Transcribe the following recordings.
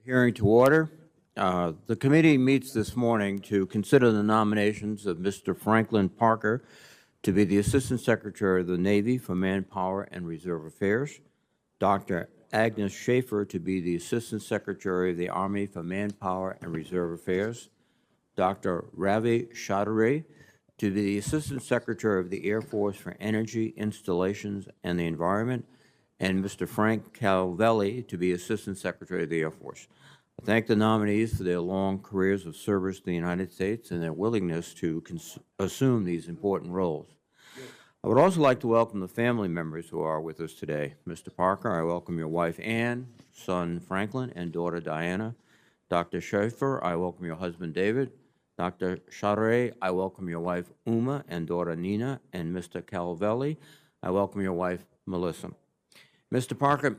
Hearing to order. The committee meets this morning to consider the nominations of Mr. Franklin Parker to be the Assistant Secretary of the Navy for Manpower and Reserve Affairs, Dr. Agnes Schaefer to be the Assistant Secretary of the Army for Manpower and Reserve Affairs, Dr. Ravi Chaudhary to be the Assistant Secretary of the Air Force for Energy, Installations, and the Environment, and Mr. Frank Calvelli to be Assistant Secretary of the Air Force. I thank the nominees for their long careers of service to the United States and their willingness to assume these important roles. I would also like to welcome the family members who are with us today. Mr. Parker, I welcome your wife, Anne, son, Franklin, and daughter, Diana. Dr. Schaefer, I welcome your husband, David. Dr. Chaudhary, I welcome your wife, Uma, and daughter, Nina. And Mr. Calvelli, I welcome your wife, Melissa. Mr. Parker,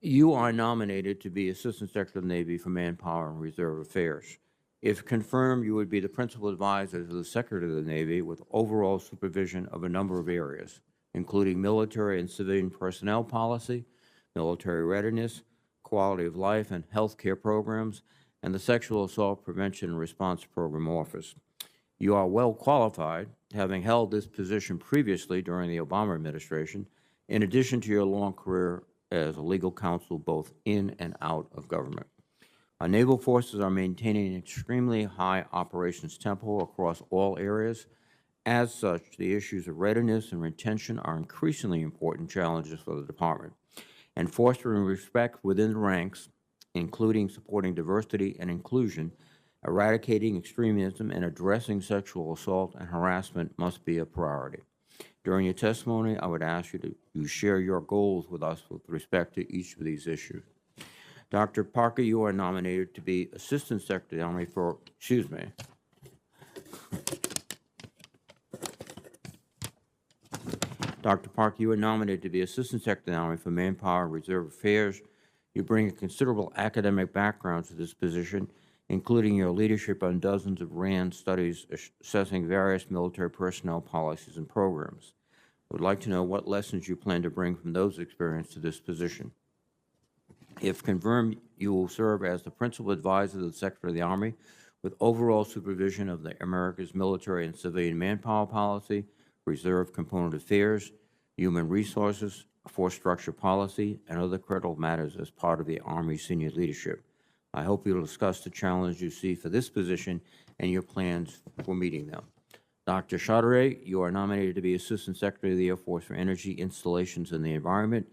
you are nominated to be Assistant Secretary of the Navy for Manpower and Reserve Affairs. If confirmed, you would be the principal advisor to the Secretary of the Navy with overall supervision of a number of areas, including military and civilian personnel policy, military readiness, quality of life and health care programs, and the Sexual Assault Prevention and Response Program Office. You are well qualified, having held this position previously during the Obama administration, in addition to your long career as a legal counsel both in and out of government. Our naval forces are maintaining an extremely high operations tempo across all areas. As such, the issues of readiness and retention are increasingly important challenges for the department. And fostering respect within the ranks, including supporting diversity and inclusion, eradicating extremism, and addressing sexual assault and harassment must be a priority. During your testimony, I would ask you to share your goals with us with respect to each of these issues. Dr. Parker, you are nominated to be Assistant Secretary of the Army for, Dr. Parker, you are nominated to be Assistant Secretary of the Army for Manpower and Reserve Affairs. You bring a considerable academic background to this position, including your leadership on dozens of RAND studies assessing various military personnel policies and programs. I would like to know what lessons you plan to bring from those experiences to this position. If confirmed, you will serve as the principal advisor to the Secretary of the Army with overall supervision of America's military and civilian manpower policy, reserve component affairs, human resources, force structure policy, and other critical matters as part of the Army senior leadership. I hope you will discuss the challenges you see for this position and your plans for meeting them. Dr. Chaudhary, you are nominated to be Assistant Secretary of the Air Force for Energy, Installations, and the Environment.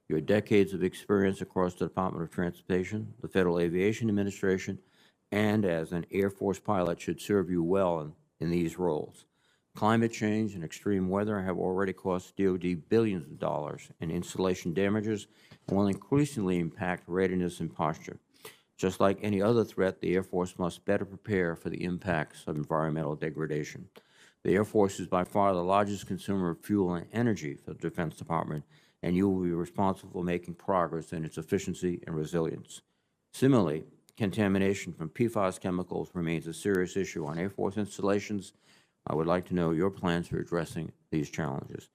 Your decades of experience across the Department of Transportation, the Federal Aviation Administration, and as an Air Force pilot should serve you well in these roles. Climate change and extreme weather have already cost DoD billions of dollars in installation damages and will increasingly impact readiness and posture. Just like any other threat, the Air Force must better prepare for the impacts of environmental degradation. The Air Force is by far the largest consumer of fuel and energy for the Defense Department, and you will be responsible for making progress in its efficiency and resilience. Similarly, contamination from PFAS chemicals remains a serious issue on Air Force installations. I would like to know your plans for addressing these challenges.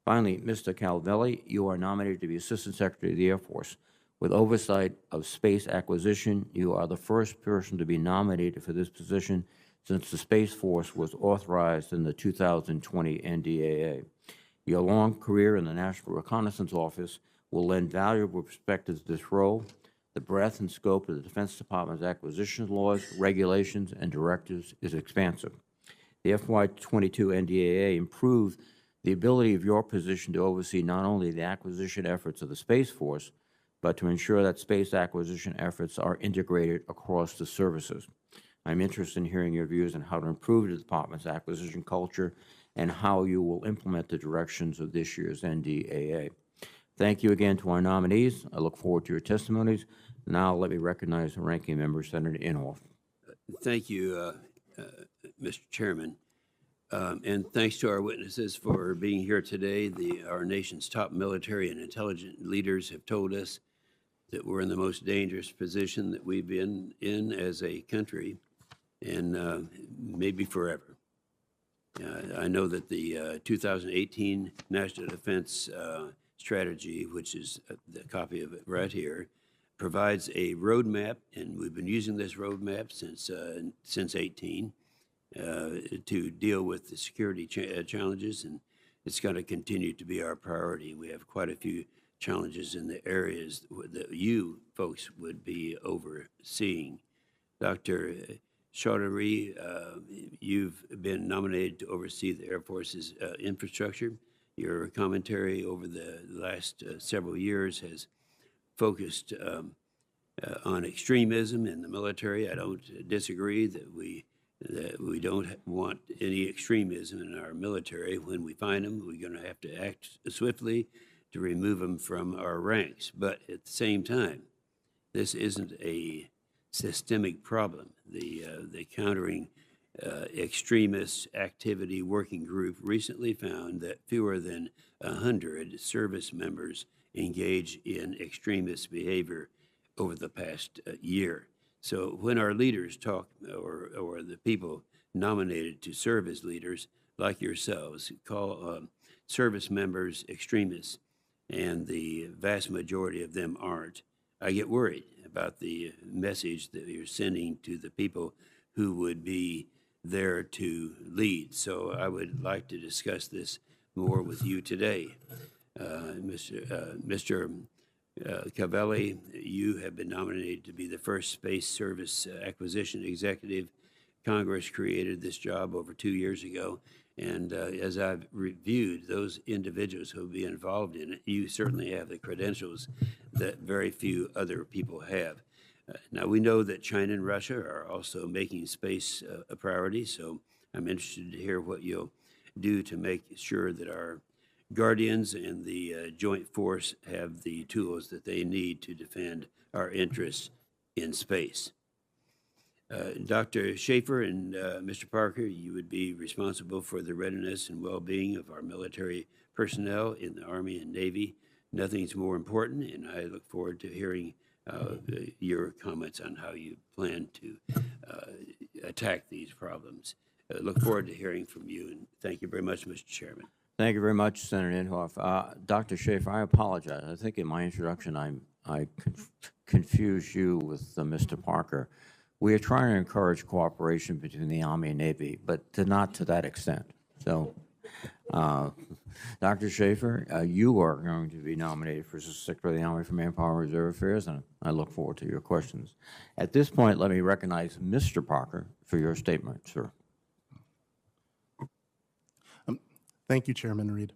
Finally, Mr. Calvelli, you are nominated to be Assistant Secretary of the Air Force. With oversight of space acquisition, you are the first person to be nominated for this position since the Space Force was authorized in the 2020 NDAA. Your long career in the National Reconnaissance Office will lend valuable perspective to this role. The breadth and scope of the Defense Department's acquisition laws, regulations, and directives is expansive. The FY22 NDAA improved the ability of your position to oversee not only the acquisition efforts of the Space Force, but to ensure that space acquisition efforts are integrated across the services. I'm interested in hearing your views on how to improve the Department's acquisition culture and how you will implement the directions of this year's NDAA. Thank you again to our nominees. I look forward to your testimonies. Now let me recognize the Ranking Member, Senator Inhofe. Thank you, Mr. Chairman. And thanks to our witnesses for being here today. Our nation's top military and intelligence leaders have told us that we're in the most dangerous position that we've been in as a country, and maybe forever. I know that the 2018 National Defense Strategy, which is the copy of it right here, provides a roadmap, and we've been using this roadmap since 18 to deal with the security challenges, and it's going to continue to be our priority. We have quite a few challenges in the areas that you folks would be overseeing. Dr. Chaudhary, you've been nominated to oversee the Air Force's infrastructure. Your commentary over the last several years has focused on extremism in the military. I don't disagree that we don't want any extremism in our military. When we find them, we're going to have to act swiftly to remove them from our ranks. But at the same time, this isn't a systemic problem. The Countering Extremist Activity Working Group recently found that fewer than 100 service members engage in extremist behavior over the past year. So when our leaders talk, or the people nominated to serve as leaders, like yourselves, call service members extremists, and the vast majority of them aren't, I get worried about the message that you're sending to the people who would be there to lead. So I would like to discuss this more with you today. Mr. Calvelli, you have been nominated to be the first Space Service Acquisition Executive. Congress created this job over 2 years ago, and as I've reviewed those individuals who will be involved in it, you certainly have the credentials that very few other people have. Now, we know that China and Russia are also making space a priority, so I'm interested to hear what you'll do to make sure that our Guardians and the Joint Force have the tools that they need to defend our interests in space. Dr. Schaefer and Mr. Parker, you would be responsible for the readiness and well-being of our military personnel in the Army and Navy. Nothing's more important, and I look forward to hearing your comments on how you plan to attack these problems. Look forward to hearing from you, and thank you very much, Mr. Chairman. Thank you very much, Senator Inhofe. Dr. Schaefer, I apologize. I think in my introduction I confused you with Mr. Parker. We are trying to encourage cooperation between the Army and Navy, but not to that extent. So, Dr. Schaefer, you are going to be nominated for Secretary of the Army for Manpower and Reserve Affairs, and I look forward to your questions. At this point, let me recognize Mr. Parker for your statement, sir. Thank you, Chairman Reed.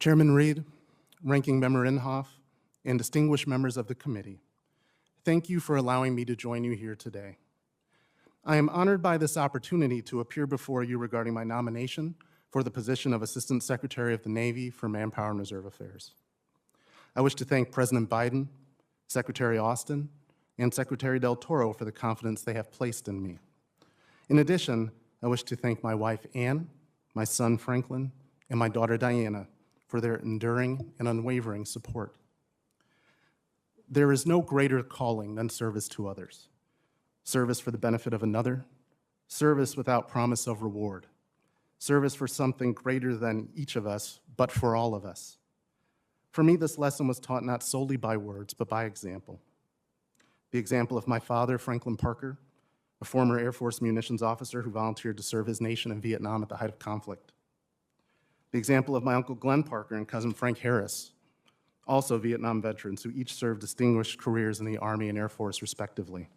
Chairman Reed, Ranking Member Inhofe, and distinguished members of the committee, thank you for allowing me to join you here today. I am honored by this opportunity to appear before you regarding my nomination for the position of Assistant Secretary of the Navy for Manpower and Reserve Affairs. I wish to thank President Biden, Secretary Austin, and Secretary Del Toro for the confidence they have placed in me. In addition, I wish to thank my wife, Anne, my son, Franklin, and my daughter, Diana, for their enduring and unwavering support. There is no greater calling than service to others. Service for the benefit of another, service without promise of reward, service for something greater than each of us, but for all of us. For me, this lesson was taught not solely by words, but by example. The example of my father, Franklin Parker, a former Air Force munitions officer who volunteered to serve his nation in Vietnam at the height of conflict. The example of my uncle Glenn Parker and cousin Frank Harris, also Vietnam veterans who each served distinguished careers in the Army and Air Force respectively.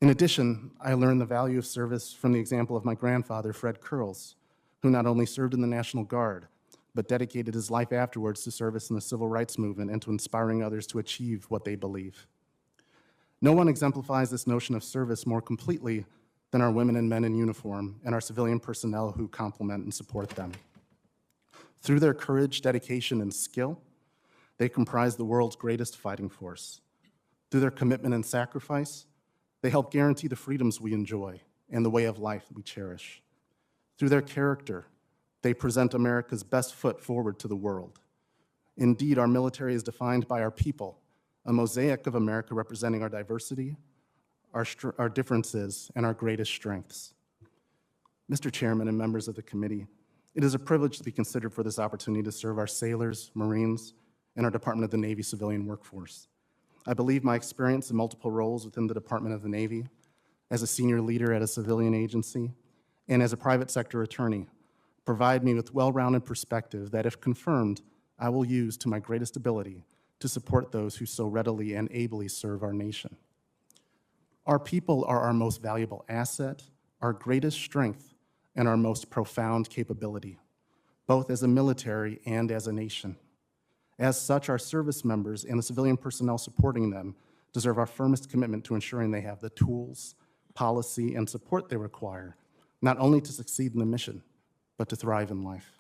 In addition, I learned the value of service from the example of my grandfather, Fred Curls, who not only served in the National Guard, but dedicated his life afterwards to service in the civil rights movement and to inspiring others to achieve what they believe. No one exemplifies this notion of service more completely than our women and men in uniform and our civilian personnel who complement and support them. Through their courage, dedication, and skill, they comprise the world's greatest fighting force. Through their commitment and sacrifice, they help guarantee the freedoms we enjoy and the way of life we cherish. Through their character, they present America's best foot forward to the world. Indeed, our military is defined by our people, a mosaic of America representing our diversity, our differences, and our greatest strengths. Mr. Chairman and members of the committee, it is a privilege to be considered for this opportunity to serve our sailors, Marines, and our Department of the Navy civilian workforce. I believe my experience in multiple roles within the Department of the Navy, as a senior leader at a civilian agency, and as a private sector attorney provide me with well-rounded perspective that, if confirmed, I will use to my greatest ability to support those who so readily and ably serve our nation. Our people are our most valuable asset, our greatest strength, and our most profound capability, both as a military and as a nation. As such, our service members and the civilian personnel supporting them deserve our firmest commitment to ensuring they have the tools, policy, and support they require, not only to succeed in the mission, but to thrive in life.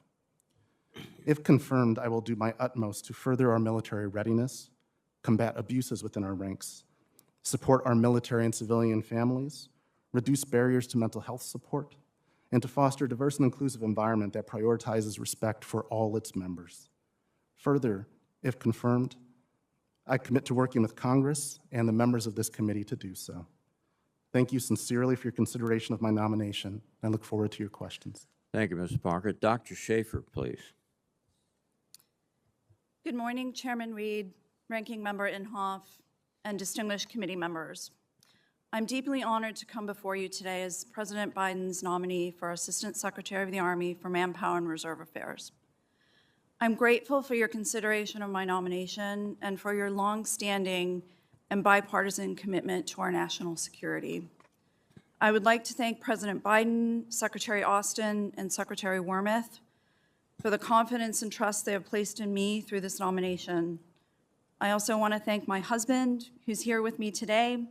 If confirmed, I will do my utmost to further our military readiness, combat abuses within our ranks, support our military and civilian families, reduce barriers to mental health support, and to foster a diverse and inclusive environment that prioritizes respect for all its members. Further, if confirmed, I commit to working with Congress and the members of this committee to do so. Thank you sincerely for your consideration of my nomination. I look forward to your questions. Thank you, Mr. Parker. Dr. Schaefer, please. Good morning, Chairman Reed, Ranking Member Inhofe, and distinguished committee members. I'm deeply honored to come before you today as President Biden's nominee for Assistant Secretary of the Army for Manpower and Reserve Affairs. I'm grateful for your consideration of my nomination and for your long-standing and bipartisan commitment to our national security. I would like to thank President Biden, Secretary Austin, and Secretary Wormuth for the confidence and trust they have placed in me through this nomination. I also want to thank my husband, who's here with me today,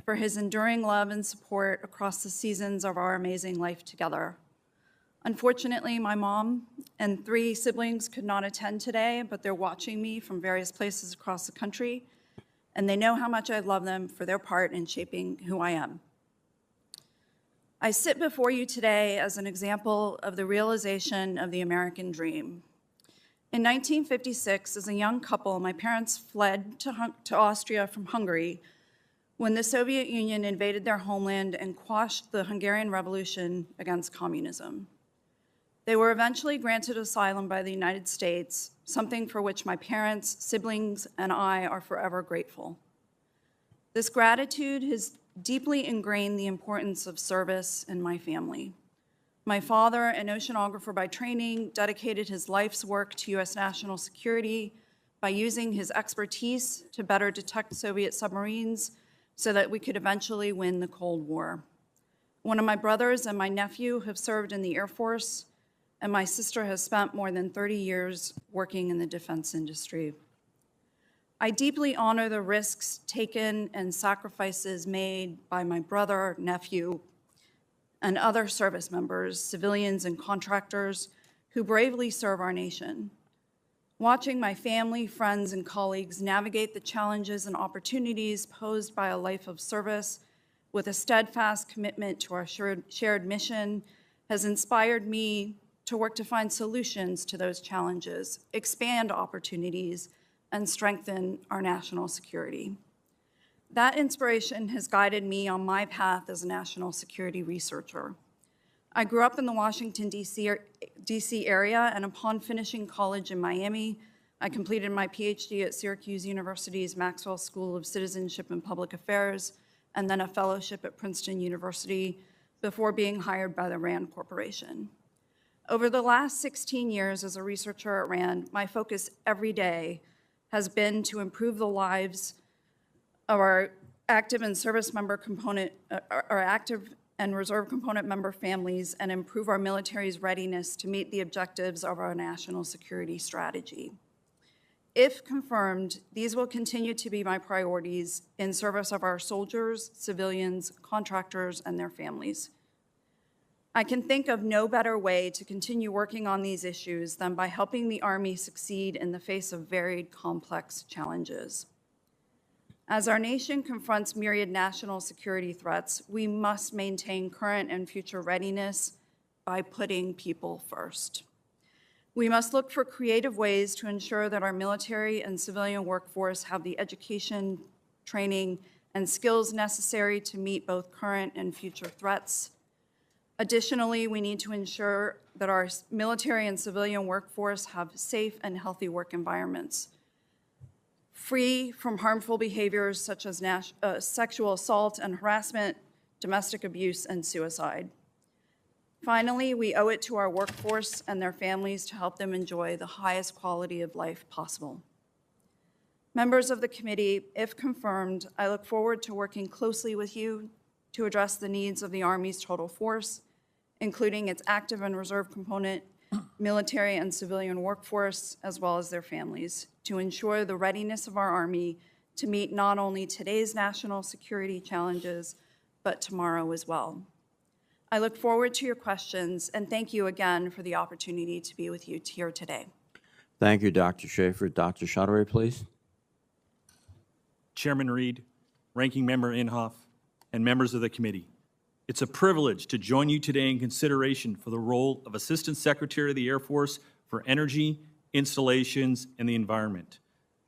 for his enduring love and support across the seasons of our amazing life together. Unfortunately, my mom and 3 siblings could not attend today, but they're watching me from various places across the country, and they know how much I love them for their part in shaping who I am. I sit before you today as an example of the realization of the American dream. In 1956, as a young couple, my parents fled to Austria from Hungary when the Soviet Union invaded their homeland and quashed the Hungarian Revolution against communism. They were eventually granted asylum by the United States, something for which my parents, siblings, and I are forever grateful. This gratitude has deeply ingrained the importance of service in my family. My father, an oceanographer by training, dedicated his life's work to U.S. national security by using his expertise to better detect Soviet submarines so that we could eventually win the Cold War. One of my brothers and my nephew have served in the Air Force, and my sister has spent more than 30 years working in the defense industry. I deeply honor the risks taken and sacrifices made by my brother, nephew, and other service members, civilians and contractors who bravely serve our nation. Watching my family, friends, and colleagues navigate the challenges and opportunities posed by a life of service with a steadfast commitment to our shared mission has inspired me to work to find solutions to those challenges, expand opportunities, and strengthen our national security. That inspiration has guided me on my path as a national security researcher. I grew up in the Washington, D.C. area, and upon finishing college in Miami, I completed my PhD at Syracuse University's Maxwell School of Citizenship and Public Affairs, and then a fellowship at Princeton University before being hired by the RAND Corporation. Over the last 16 years as a researcher at RAND, my focus every day has been to improve the lives of our active and service member component, our active and reserve component member families, and improve our military's readiness to meet the objectives of our national security strategy. If confirmed, these will continue to be my priorities in service of our soldiers, civilians, contractors, and their families. I can think of no better way to continue working on these issues than by helping the Army succeed in the face of varied, complex challenges. As our nation confronts myriad national security threats, we must maintain current and future readiness by putting people first. We must look for creative ways to ensure that our military and civilian workforce have the education, training, and skills necessary to meet both current and future threats. Additionally, we need to ensure that our military and civilian workforce have safe and healthy work environments. free from harmful behaviors such as sexual assault and harassment, domestic abuse, and suicide. Finally, we owe it to our workforce and their families to help them enjoy the highest quality of life possible. Members of the committee, if confirmed, I look forward to working closely with you to address the needs of the Army's total force, including its active and reserve component, military and civilian workforce, as well as their families, to ensure the readiness of our Army to meet not only today's national security challenges, but tomorrow as well. I look forward to your questions, and thank you again for the opportunity to be with you here today. Thank you, Dr. Schaefer. Dr. Chaudhary, please. Chairman Reed, Ranking Member Inhofe, and members of the committee. It's a privilege to join you today in consideration for the role of Assistant Secretary of the Air Force for Energy, Installations, and the Environment.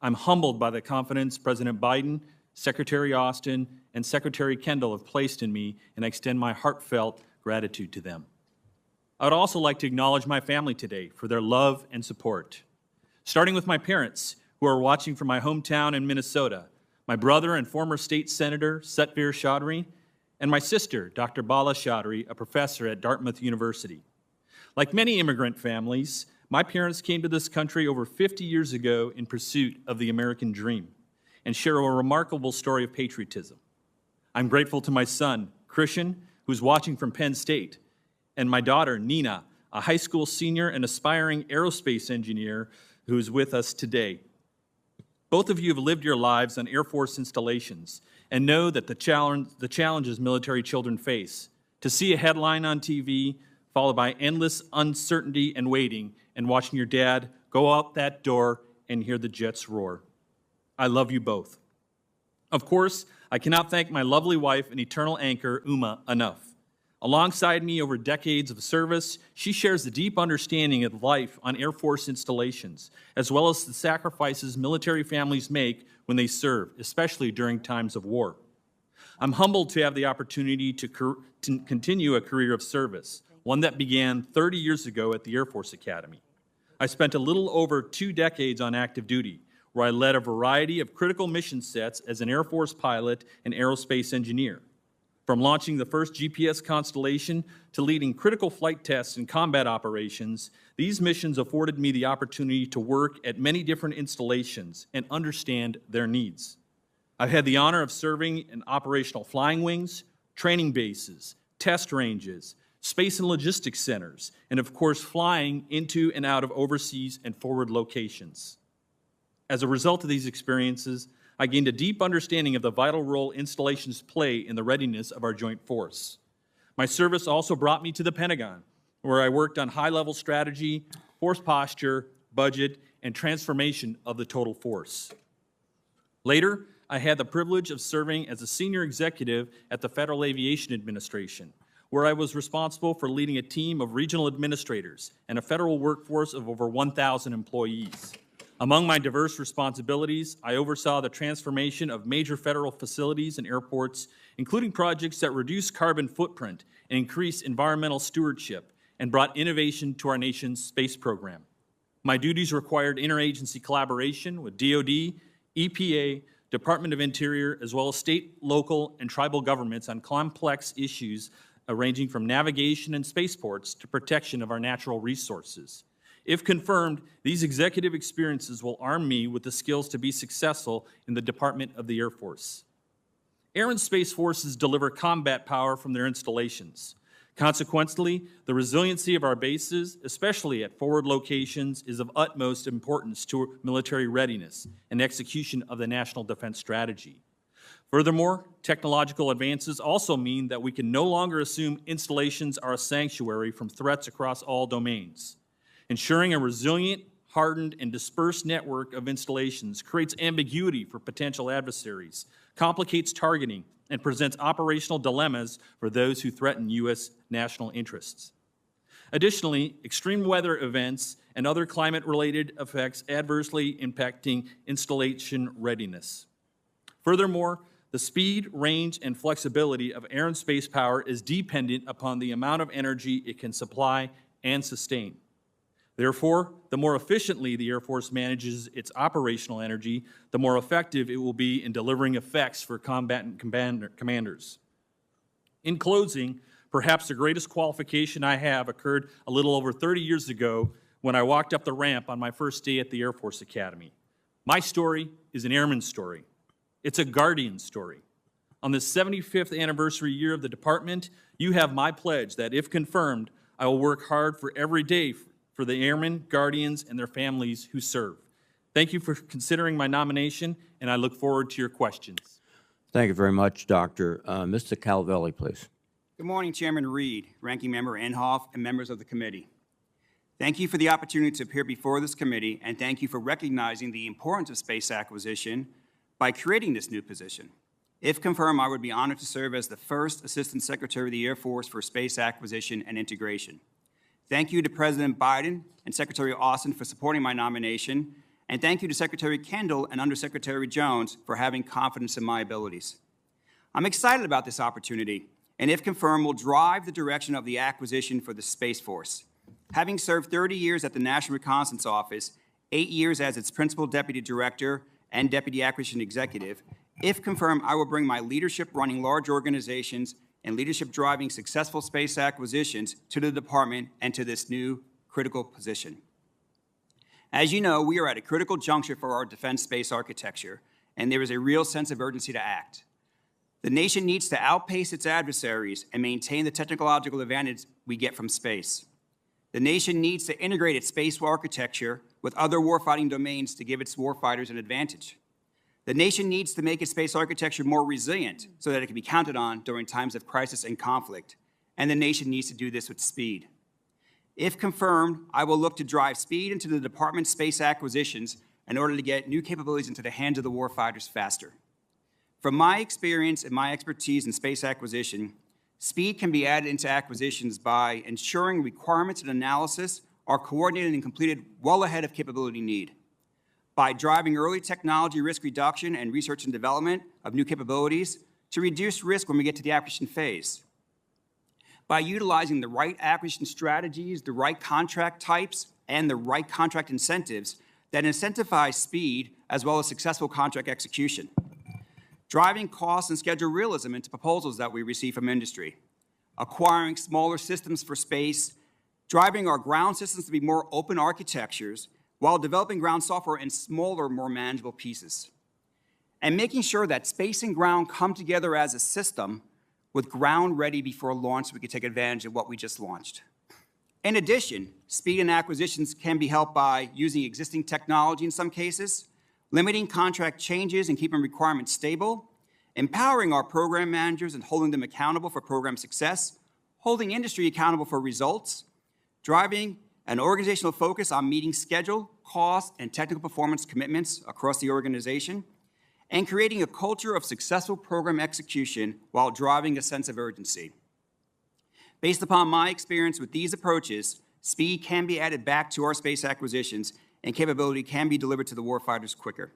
I'm humbled by the confidence President Biden, Secretary Austin, and Secretary Kendall have placed in me, and I extend my heartfelt gratitude to them. I would also like to acknowledge my family today for their love and support, starting with my parents, who are watching from my hometown in Minnesota, my brother and former state senator, Ravi Chaudhary, and my sister, Dr. Bala Chaudhary, a professor at Dartmouth University. Like many immigrant families, my parents came to this country over 50 years ago in pursuit of the American dream and share a remarkable story of patriotism. I'm grateful to my son, Christian, who's watching from Penn State, and my daughter, Nina, a high school senior and aspiring aerospace engineer who is with us today. Both of you have lived your lives on Air Force installations and know that the challenges military children face. To see a headline on TV followed by endless uncertainty and waiting, and watching your dad go out that door and hear the jets roar. I love you both. Of course, I cannot thank my lovely wife and eternal anchor, Uma, enough. Alongside me over decades of service, she shares a deep understanding of life on Air Force installations, as well as the sacrifices military families make when they serve, especially during times of war. I'm humbled to have the opportunity to continue a career of service, one that began 30 years ago at the Air Force Academy. I spent a little over 2 decades on active duty, where I led a variety of critical mission sets as an Air Force pilot and aerospace engineer. From launching the first GPS constellation to leading critical flight tests and combat operations, these missions afforded me the opportunity to work at many different installations and understand their needs. I've had the honor of serving in operational flying wings, training bases, test ranges, space and logistics centers, and of course flying into and out of overseas and forward locations. As a result of these experiences, I gained a deep understanding of the vital role installations play in the readiness of our joint force. My service also brought me to the Pentagon, where I worked on high-level strategy, force posture, budget, and transformation of the total force. Later, I had the privilege of serving as a senior executive at the Federal Aviation Administration, where I was responsible for leading a team of regional administrators and a federal workforce of over 1,000 employees. Among my diverse responsibilities, I oversaw the transformation of major federal facilities and airports, including projects that reduce carbon footprint and increase environmental stewardship, and brought innovation to our nation's space program. My duties required interagency collaboration with DoD, EPA, Department of Interior, as well as state, local, and tribal governments on complex issues ranging from navigation and spaceports to protection of our natural resources. If confirmed, these executive experiences will arm me with the skills to be successful in the Department of the Air Force. Air and Space Forces deliver combat power from their installations. Consequently, the resiliency of our bases, especially at forward locations, is of utmost importance to military readiness and execution of the National Defense Strategy. Furthermore, technological advances also mean that we can no longer assume installations are a sanctuary from threats across all domains. Ensuring a resilient, hardened, and dispersed network of installations creates ambiguity for potential adversaries, complicates targeting, and presents operational dilemmas for those who threaten U.S. national interests. Additionally, extreme weather events and other climate-related effects adversely impacting installation readiness. Furthermore, the speed, range, and flexibility of air and space power is dependent upon the amount of energy it can supply and sustain. Therefore, the more efficiently the Air Force manages its operational energy, the more effective it will be in delivering effects for combatant commanders. In closing, perhaps the greatest qualification I have occurred a little over 30 years ago when I walked up the ramp on my first day at the Air Force Academy. My story is an airman's story. It's a guardian's story. On the 75th anniversary year of the department, you have my pledge that, if confirmed, I will work hard for every day for the airmen, guardians, and their families who serve. Thank you for considering my nomination, and I look forward to your questions. Thank you very much, Doctor. Mr. Calvelli, please. Good morning, Chairman Reed, Ranking Member Inhofe, and members of the committee. Thank you for the opportunity to appear before this committee, and thank you for recognizing the importance of space acquisition by creating this new position. If confirmed, I would be honored to serve as the first Assistant Secretary of the Air Force for Space Acquisition and Integration. Thank you to President Biden and Secretary Austin for supporting my nomination, and thank you to Secretary Kendall and Undersecretary Jones for having confidence in my abilities. I'm excited about this opportunity, and if confirmed, will drive the direction of the acquisition for the Space Force. Having served 30 years at the National Reconnaissance Office, 8 years as its Principal Deputy Director and Deputy Acquisition Executive, if confirmed, I will bring my leadership running large organizations and leadership driving successful space acquisitions to the department and to this new critical position. As you know, we are at a critical juncture for our defense space architecture, and there is a real sense of urgency to act. The nation needs to outpace its adversaries and maintain the technological advantage we get from space. The nation needs to integrate its space architecture with other warfighting domains to give its warfighters an advantage. The nation needs to make its space architecture more resilient so that it can be counted on during times of crisis and conflict, and the nation needs to do this with speed. If confirmed, I will look to drive speed into the department's space acquisitions in order to get new capabilities into the hands of the warfighters faster. From my experience and my expertise in space acquisition, speed can be added into acquisitions by ensuring requirements and analysis are coordinated and completed well ahead of capability need, by driving early technology risk reduction and research and development of new capabilities to reduce risk when we get to the acquisition phase, by utilizing the right acquisition strategies, the right contract types, and the right contract incentives that incentivize speed as well as successful contract execution, driving cost and schedule realism into proposals that we receive from industry, acquiring smaller systems for space, driving our ground systems to be more open architectures while developing ground software in smaller, more manageable pieces, and making sure that space and ground come together as a system with ground ready before launch so we can take advantage of what we just launched. In addition, speed and acquisitions can be helped by using existing technology in some cases, limiting contract changes and keeping requirements stable, empowering our program managers and holding them accountable for program success, holding industry accountable for results, driving an organizational focus on meeting schedule, cost, and technical performance commitments across the organization, and creating a culture of successful program execution while driving a sense of urgency. Based upon my experience with these approaches, speed can be added back to our space acquisitions and capability can be delivered to the warfighters quicker.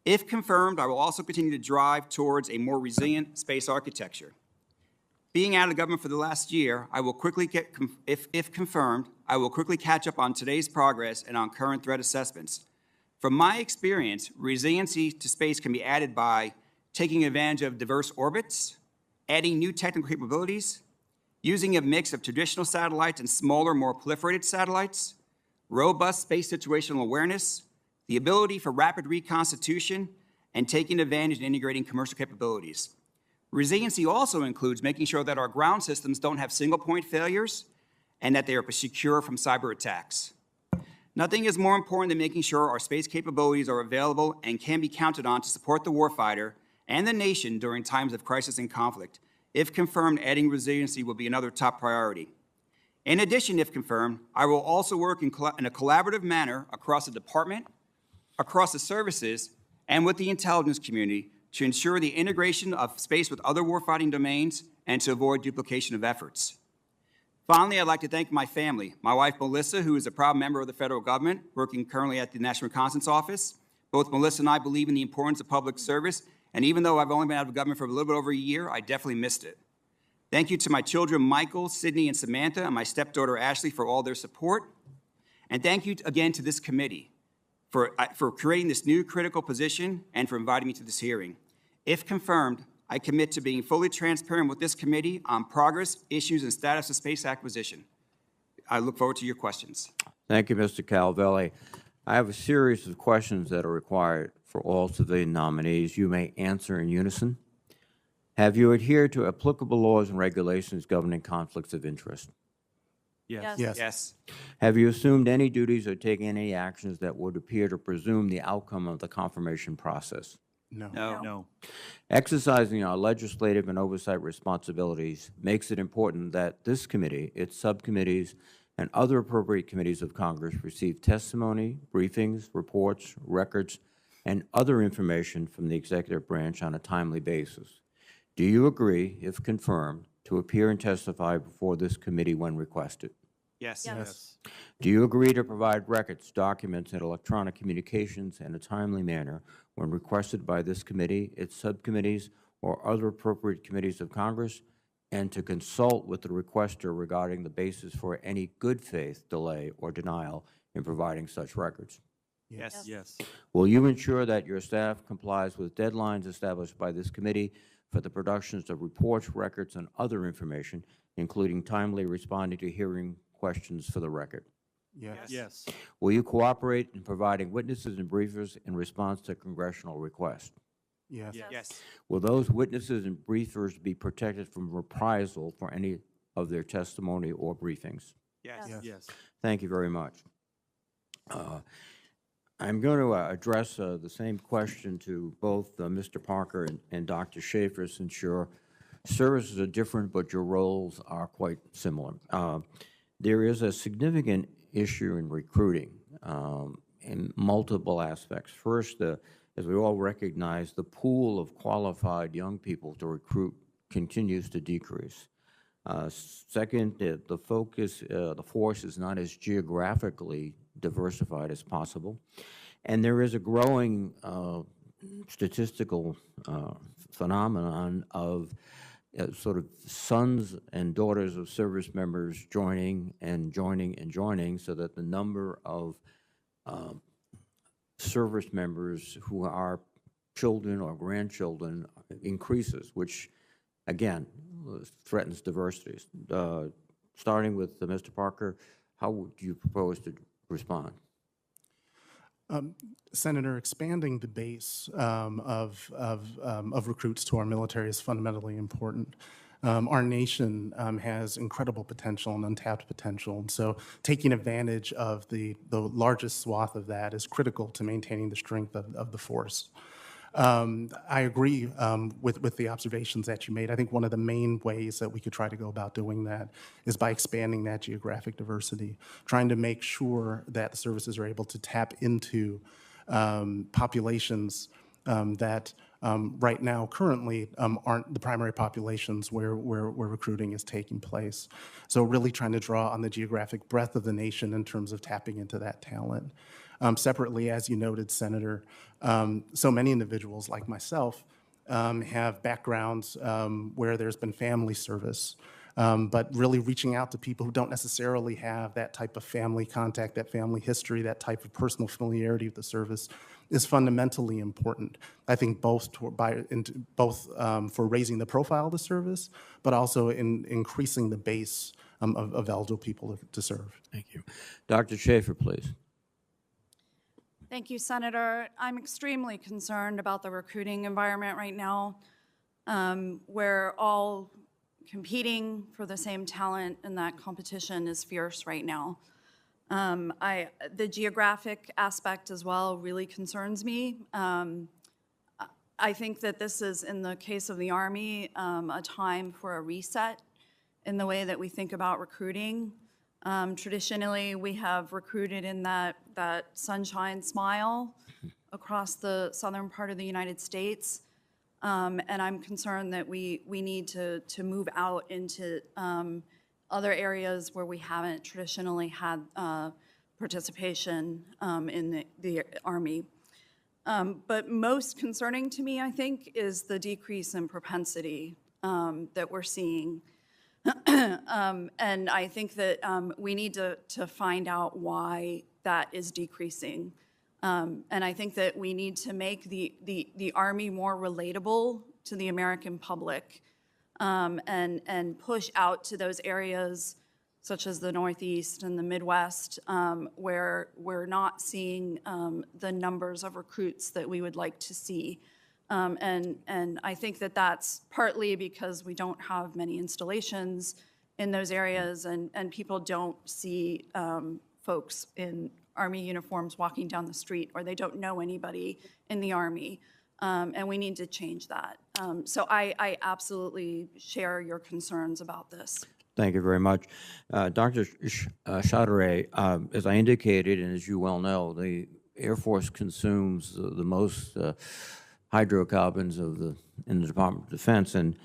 If confirmed, I will also continue to drive towards a more resilient space architecture. Being out of government for the last year, I will quickly if confirmed, I will quickly catch up on today's progress and on current threat assessments. From my experience, resiliency to space can be added by taking advantage of diverse orbits, adding new technical capabilities, using a mix of traditional satellites and smaller, more proliferated satellites, robust space situational awareness, the ability for rapid reconstitution, and taking advantage and integrating commercial capabilities. Resiliency also includes making sure that our ground systems don't have single-point failures and that they are secure from cyber attacks. Nothing is more important than making sure our space capabilities are available and can be counted on to support the warfighter and the nation during times of crisis and conflict. If confirmed, adding resiliency will be another top priority. In addition, if confirmed, I will also work in a collaborative manner across the department, across the services, and with the intelligence community to ensure the integration of space with other warfighting domains and to avoid duplication of efforts. Finally, I'd like to thank my family, my wife, Melissa, who is a proud member of the federal government, working currently at the National Reconnaissance Office. Both Melissa and I believe in the importance of public service, and even though I've only been out of government for a little bit over a year, I definitely missed it. Thank you to my children, Michael, Sydney, and Samantha, and my stepdaughter, Ashley, for all their support. And thank you again to this committee for creating this new critical position and for inviting me to this hearing. If confirmed, I commit to being fully transparent with this committee on progress, issues, and status of space acquisition. I look forward to your questions. Thank you, Mr. Calvelli. I have a series of questions that are required for all civilian nominees. You may answer in unison. Have you adhered to applicable laws and regulations governing conflicts of interest? Yes. Yes. Yes. Have you assumed any duties or taken any actions that would appear to presume the outcome of the confirmation process? No. No. No. Exercising our legislative and oversight responsibilities makes it important that this committee, its subcommittees, and other appropriate committees of Congress receive testimony, briefings, reports, records, and other information from the executive branch on a timely basis. Do you agree, if confirmed, to appear and testify before this committee when requested? Yes. Yes. Do you agree to provide records, documents, and electronic communications in a timely manner when requested by this committee, its subcommittees, or other appropriate committees of Congress, and to consult with the requester regarding the basis for any good faith delay or denial in providing such records? Yes. Yes. Will you ensure that your staff complies with deadlines established by this committee for the productions of reports, records, and other information, including timely responding to hearing questions for the record? Yes. Yes. Will you cooperate in providing witnesses and briefers in response to congressional requests? Yes. Yes. Will those witnesses and briefers be protected from reprisal for any of their testimony or briefings? Yes. Yes. Yes. Thank you very much. I'm going to address the same question to both Mr. Parker and Dr. Schaefer, since your services are different, but your roles are quite similar. There is a significant issue in recruiting in multiple aspects. First, as we all recognize, the pool of qualified young people to recruit continues to decrease. Second, the focus, the force is not as geographically diversified as possible. And there is a growing statistical phenomenon of sort of sons and daughters of service members joining and joining and joining, so that the number of service members who are children or grandchildren increases, which, again, threatens diversity. Starting with Mr. Parker, how would you propose to respond? Senator, expanding the base of recruits to our military is fundamentally important. Our nation has incredible potential and untapped potential, and so taking advantage of the largest swath of that is critical to maintaining the strength of the force. I agree with the observations that you made. I think one of the main ways that we could try to go about doing that is by expanding that geographic diversity, trying to make sure that the services are able to tap into populations that right now currently aren't the primary populations where recruiting is taking place. So really trying to draw on the geographic breadth of the nation in terms of tapping into that talent. Separately, as you noted, Senator, so many individuals like myself have backgrounds where there's been family service, but really reaching out to people who don't necessarily have that type of family contact, that family history, that type of personal familiarity with the service is fundamentally important. I think both for raising the profile of the service, but also in increasing the base of eligible people to serve. Thank you. Dr. Schaefer, please. Thank you, Senator. I'm extremely concerned about the recruiting environment right now. We're all competing for the same talent, and that competition is fierce right now. The geographic aspect as well really concerns me. I think that this is, in the case of the Army, a time for a reset in the way that we think about recruiting. Traditionally, we have recruited in that sunshine smile across the southern part of the United States. And I'm concerned that we need to move out into other areas where we haven't traditionally had participation in the Army. But most concerning to me, I think, is the decrease in propensity that we're seeing. And I think that we need to find out why that is decreasing. And I think that we need to make the Army more relatable to the American public, and push out to those areas such as the Northeast and the Midwest, where we're not seeing the numbers of recruits that we would like to see. And I think that that's partly because we don't have many installations in those areas, and people don't see folks in Army uniforms walking down the street, or they don't know anybody in the Army. And we need to change that. So I absolutely share your concerns about this. Thank you very much. Dr. Chaudhary, as I indicated, and as you well know, the Air Force consumes the most hydrocarbons in the Department of Defense, and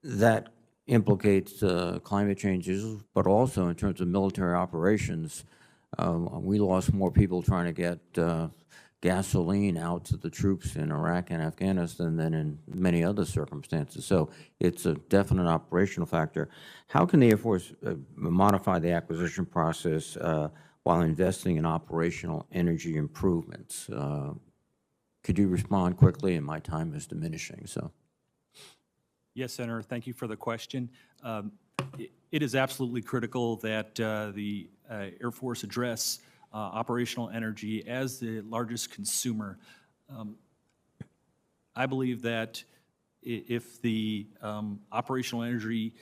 that implicates climate changes, but also in terms of military operations. We lost more people trying to get gasoline out to the troops in Iraq and Afghanistan than in many other circumstances. So it's a definite operational factor. How can the Air Force modify the acquisition process while investing in operational energy improvements? Could you respond quickly? And my time is diminishing, so. Yes, Senator, thank you for the question. It is absolutely critical that the Air Force address operational energy as the largest consumer. I believe that if the operational energy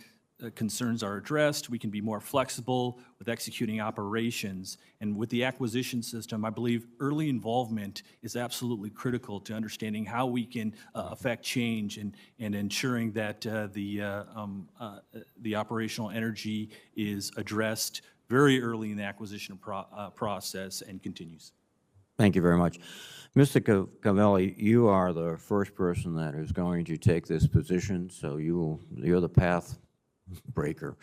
concerns are addressed, we can be more flexible with executing operations. And with the acquisition system, I believe early involvement is absolutely critical to understanding how we can affect change and ensuring that the operational energy is addressed very early in the acquisition process and continues. Thank you very much. Mr. Calvelli, you are the first person that is going to take this position, so you're the path breaker,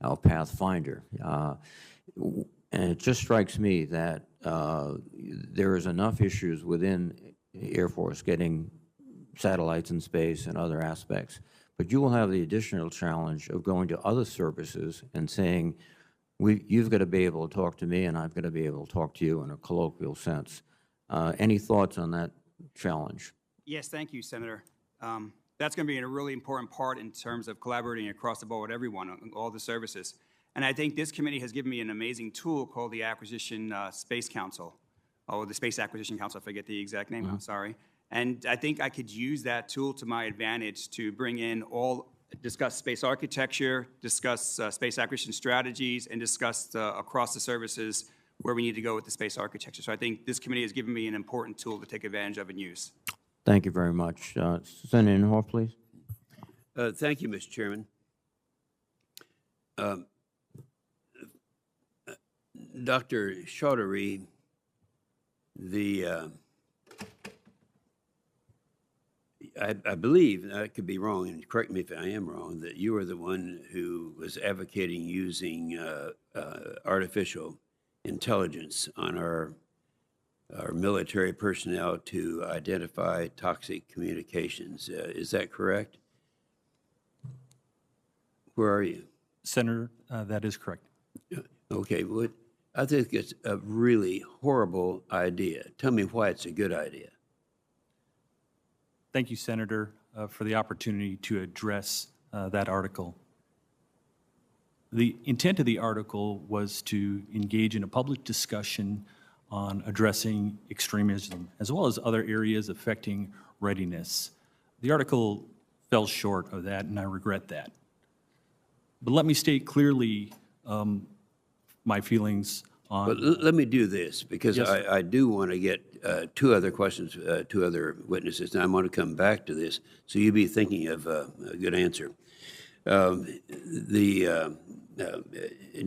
our pathfinder. And it just strikes me that there is enough issues within the Air Force getting satellites in space and other aspects, but you will have the additional challenge of going to other services and saying, you've got to be able to talk to me and I've got to be able to talk to you in a colloquial sense. Any thoughts on that challenge? Yes, thank you, Senator. That's going to be a really important part in terms of collaborating across the board with everyone, all the services. And I think this committee has given me an amazing tool called the Acquisition Space Council, or the Space Acquisition Council, I forget the exact name, I'm sorry. And I think I could use that tool to my advantage to bring in discuss space architecture, discuss space acquisition strategies, and discuss across the services where we need to go with the space architecture. So I think this committee has given me an important tool to take advantage of and use. Thank you very much. Senator Inhofe, please. Thank you, Mr. Chairman. Dr. Chaudhary, I believe, I could be wrong, and correct me if I am wrong, that you are the one who was advocating using artificial intelligence on our military personnel to identify toxic communications. Is that correct? Where are you? Senator, that is correct. Okay, well, I think it's a really horrible idea. Tell me why it's a good idea. Thank you, Senator, for the opportunity to address that article. The intent of the article was to engage in a public discussion on addressing extremism, as well as other areas affecting readiness. The article fell short of that, and I regret that. But let me state clearly my feelings on... But let me do this, because Yes, I do want to get two other questions, two other witnesses, and I want to come back to this, so you be thinking of a good answer.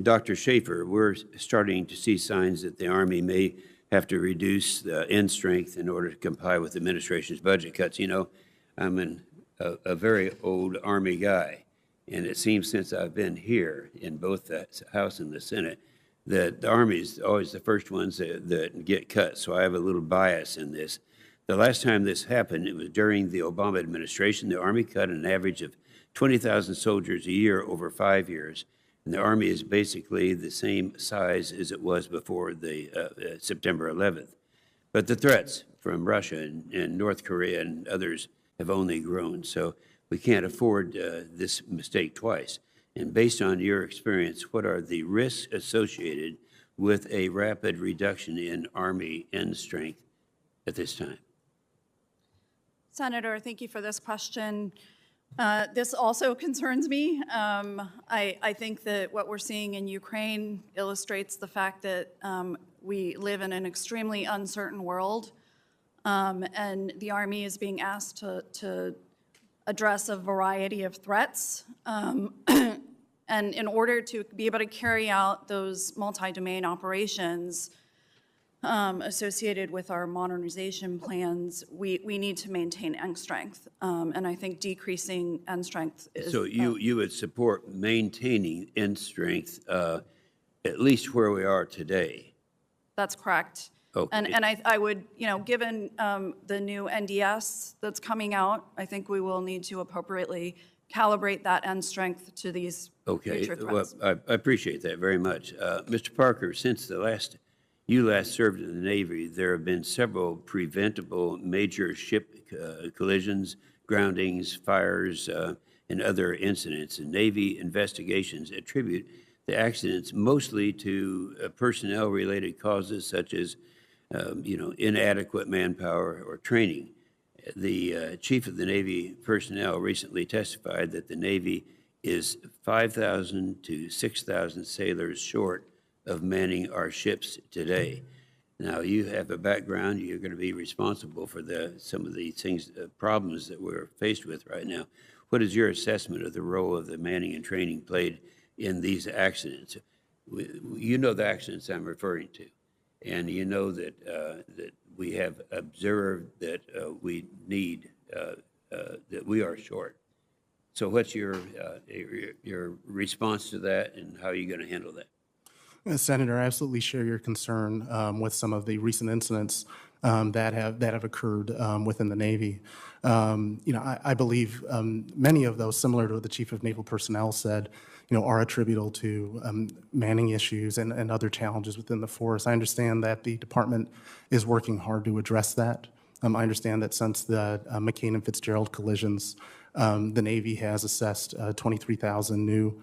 Dr. Schaefer, we're starting to see signs that the Army may have to reduce the end strength in order to comply with the administration's budget cuts. You know, I'm a very old Army guy, and it seems since I've been here in both the House and the Senate that the Army is always the first ones that get cut, so I have a little bias in this. The last time this happened, it was during the Obama administration. The Army cut an average of 20,000 soldiers a year over 5 years, and the Army is basically the same size as it was before the September 11th. But the threats from Russia and North Korea and others have only grown, so we can't afford this mistake twice. And based on your experience, what are the risks associated with a rapid reduction in Army end strength at this time? Senator, thank you for this question. This also concerns me. I think that what we're seeing in Ukraine illustrates the fact that we live in an extremely uncertain world, and the Army is being asked to address a variety of threats. And in order to be able to carry out those multi-domain operations associated with our modernization plans, we need to maintain end strength. And I think decreasing end strength is... So you would support maintaining end strength at least where we are today? That's correct. Okay. And I would, given the new NDS that's coming out, I think we will need to appropriately calibrate that end strength to these future threats. Well, I appreciate that very much. Mr. Parker, since you last served in the Navy, there have been several preventable major ship collisions, groundings, fires, and other incidents. And Navy investigations attribute the accidents mostly to personnel-related causes such as, inadequate manpower or training. The chief of the Navy personnel recently testified that the Navy is 5,000 to 6,000 sailors short of manning our ships today. Now, you have a background, you're going to be responsible for some of these things, problems that we're faced with right now. What is your assessment of the role of the manning and training played in these accidents? You know the accidents I'm referring to, and you know that we have observed that we need, that we are short. So what's your response to that, and how are you going to handle that? Senator, I absolutely share your concern with some of the recent incidents that have occurred within the Navy. I believe many of those, similar to what the Chief of Naval Personnel said, are attributable to manning issues and other challenges within the force. I understand that the department is working hard to address that. I understand that since the McCain and Fitzgerald collisions, the Navy has assessed 23,000 new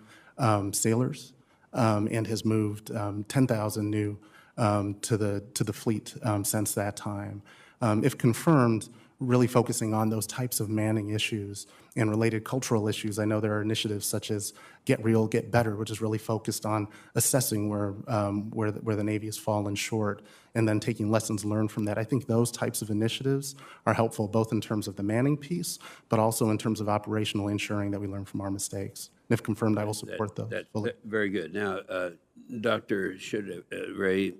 sailors and has moved 10,000 new to the fleet since that time. If confirmed, really focusing on those types of manning issues and related cultural issues. I know there are initiatives such as Get Real, Get Better, which is really focused on assessing where the Navy has fallen short and then taking lessons learned from that. I think those types of initiatives are helpful both in terms of the manning piece, but also in terms of operational ensuring that we learn from our mistakes. And if confirmed, I will support those fully. Very good. Now, Dr. Chaudhary,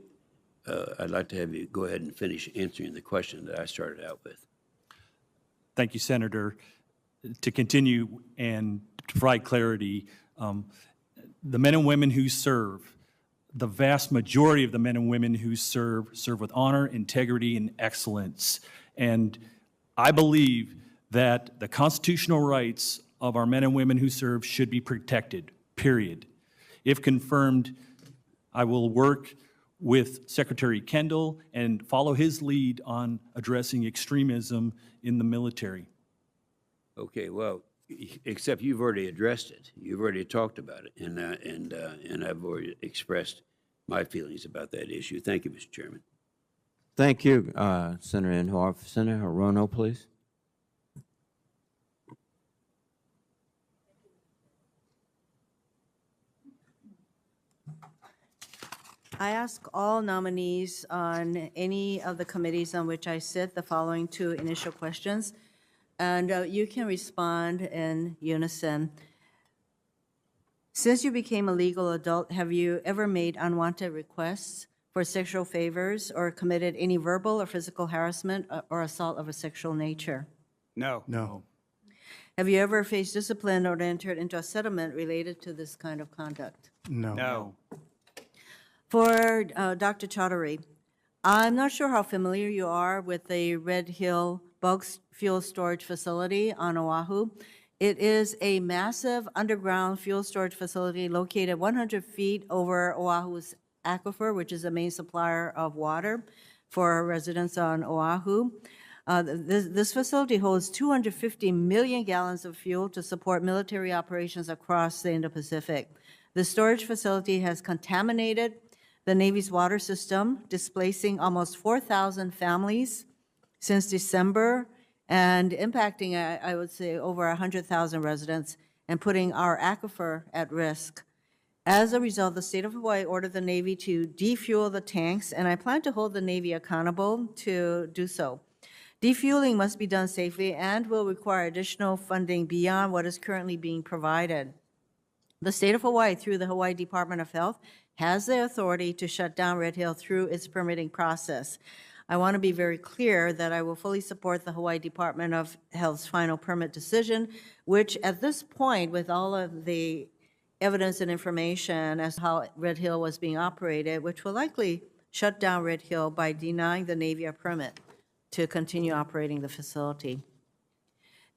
I'd like to have you go ahead and finish answering the question that I started out with. Thank you, Senator. To continue and to provide clarity, the men and women who serve, the vast majority of the men and women who serve with honor, integrity, and excellence. And I believe that the constitutional rights of our men and women who serve should be protected, period. If confirmed, I will work with Secretary Kendall and follow his lead on addressing extremism in the military. Okay, well, except you've already addressed it. You've already talked about it, and I've already expressed my feelings about that issue. Thank you, Mr. Chairman. Thank you, Senator Inhofe. Senator Hirono, please. I ask all nominees on any of the committees on which I sit the following two initial questions, and you can respond in unison. Since you became a legal adult, have you ever made unwanted requests for sexual favors or committed any verbal or physical harassment or assault of a sexual nature? No. No. Have you ever faced discipline or entered into a settlement related to this kind of conduct? No. No. For Dr. Chaudhary, I'm not sure how familiar you are with the Red Hill bulk fuel storage facility on Oahu. It is a massive underground fuel storage facility located 100 feet over Oahu's aquifer, which is the main supplier of water for residents on Oahu. This facility holds 250 million gallons of fuel to support military operations across the Indo-Pacific. The storage facility has contaminated the Navy's water system, displacing almost 4,000 families since December and impacting, I would say, over 100,000 residents and putting our aquifer at risk. As a result, the state of Hawaii ordered the Navy to defuel the tanks, and I plan to hold the Navy accountable to do so. Defueling must be done safely and will require additional funding beyond what is currently being provided. The state of Hawaii, through the Hawaii Department of Health, has the authority to shut down Red Hill through its permitting process. I want to be very clear that I will fully support the Hawaii Department of Health's final permit decision, which at this point, with all of the evidence and information as to how Red Hill was being operated, which will likely shut down Red Hill by denying the Navy a permit to continue operating the facility.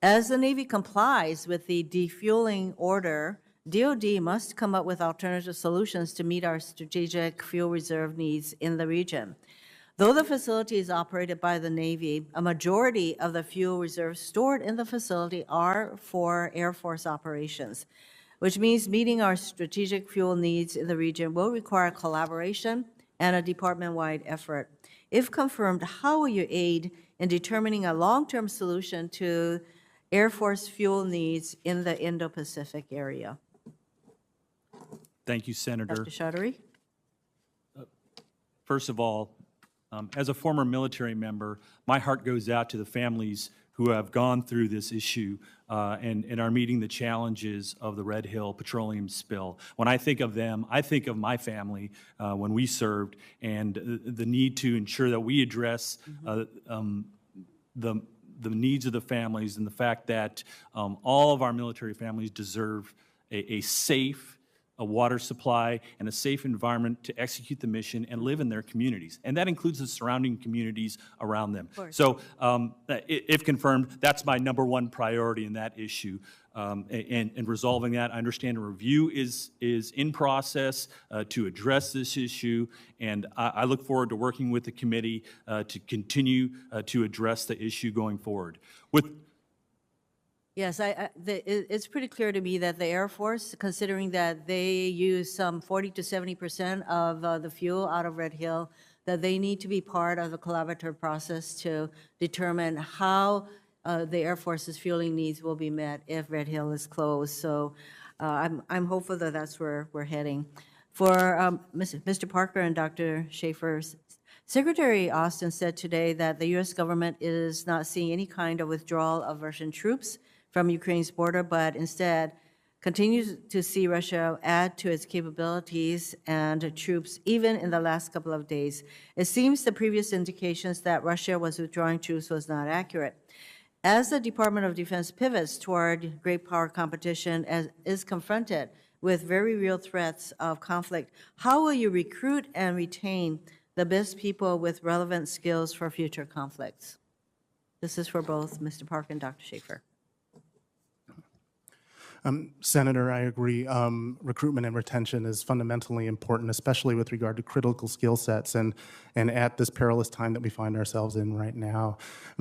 As the Navy complies with the defueling order, DOD must come up with alternative solutions to meet our strategic fuel reserve needs in the region. Though the facility is operated by the Navy, a majority of the fuel reserves stored in the facility are for Air Force operations, which means meeting our strategic fuel needs in the region will require collaboration and a department-wide effort. If confirmed, how will you aid in determining a long-term solution to Air Force fuel needs in the Indo-Pacific area? Thank you, Senator. Dr. Chaudhary? First of all, as a former military member, my heart goes out to the families who have gone through this issue and are meeting the challenges of the Red Hill petroleum spill. When I think of them, I think of my family when we served and the need to ensure that we address the needs of the families and the fact that all of our military families deserve a safe, a water supply, and a safe environment to execute the mission and live in their communities. And that includes the surrounding communities around them. So if confirmed, that's my #1 priority in that issue. And resolving that, I understand a review is in process to address this issue, and I look forward to working with the committee to continue to address the issue going forward. Yes, it's pretty clear to me that the Air Force, considering that they use some 40 to 70% of the fuel out of Red Hill, that they need to be part of the collaborative process to determine how the Air Force's fueling needs will be met if Red Hill is closed. So I'm hopeful that that's where we're heading. For Mr. Parker and Dr. Schaefer, Secretary Austin said today that the U.S. government is not seeing any kind of withdrawal of Russian troops from Ukraine's border, but instead continues to see Russia add to its capabilities and troops even in the last couple of days. It seems the previous indications that Russia was withdrawing troops was not accurate. As the Department of Defense pivots toward great power competition and is confronted with very real threats of conflict, how will you recruit and retain the best people with relevant skills for future conflicts? This is for both Mr. Park and Dr. Schaefer. Senator, I agree. Recruitment and retention is fundamentally important, especially with regard to critical skill sets and at this perilous time that we find ourselves in right now.